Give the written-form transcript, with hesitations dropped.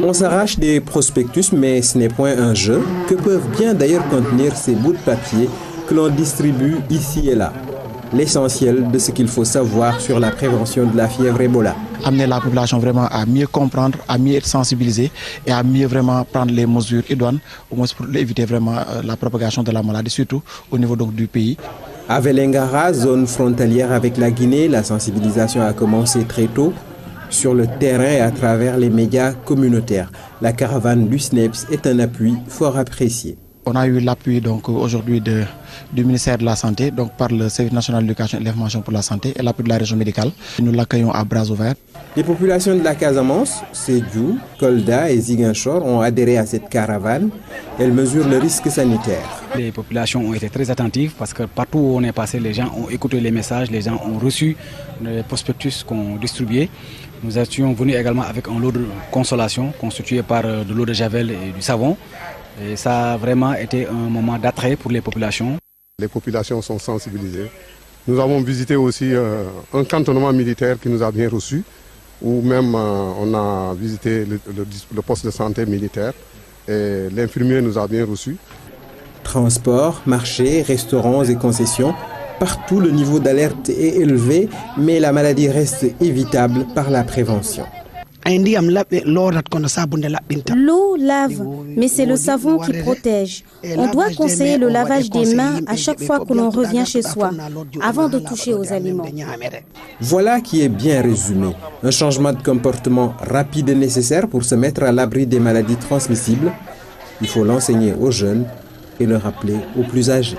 On s'arrache des prospectus, mais ce n'est point un jeu, que peuvent bien d'ailleurs contenir ces bouts de papier que l'on distribue ici et là. L'essentiel de ce qu'il faut savoir sur la prévention de la fièvre Ebola. Amener la population vraiment à mieux comprendre, à mieux être sensibilisée et à mieux vraiment prendre les mesures idoines, au moins pour éviter vraiment la propagation de la maladie, surtout au niveau donc du pays. À Vélingara, zone frontalière avec la Guinée, la sensibilisation a commencé très tôt sur le terrain et à travers les médias communautaires. La caravane du SNEIPS est un appui fort apprécié. On a eu l'appui donc aujourd'hui du ministère de la Santé, donc par le Service national de l'éducation et de l'information pour la santé et l'appui de la région médicale. Nous l'accueillons à bras ouverts. Les populations de la Casamance, Sédhiou, Kolda et Ziguinchor ont adhéré à cette caravane. Elle mesure le risque sanitaire. Les populations ont été très attentives parce que partout où on est passé, les gens ont écouté les messages, les gens ont reçu les prospectus qu'on distribuait. Nous étions venus également avec un lot de consolation constitué par de l'eau de javel et du savon. Et ça a vraiment été un moment d'attrait pour les populations. Les populations sont sensibilisées. Nous avons visité aussi un cantonnement militaire qui nous a bien reçus, où même on a visité le poste de santé militaire et l'infirmier nous a bien reçus. Transport, marchés, restaurants et concessions, partout le niveau d'alerte est élevé, mais la maladie reste évitable par la prévention. L'eau lave, mais c'est le savon qui protège. On doit conseiller le lavage des mains à chaque fois que l'on revient chez soi, avant de toucher aux aliments. Voilà qui est bien résumé. Un changement de comportement rapide est nécessaire pour se mettre à l'abri des maladies transmissibles. Il faut l'enseigner aux jeunes et le rappeler aux plus âgés.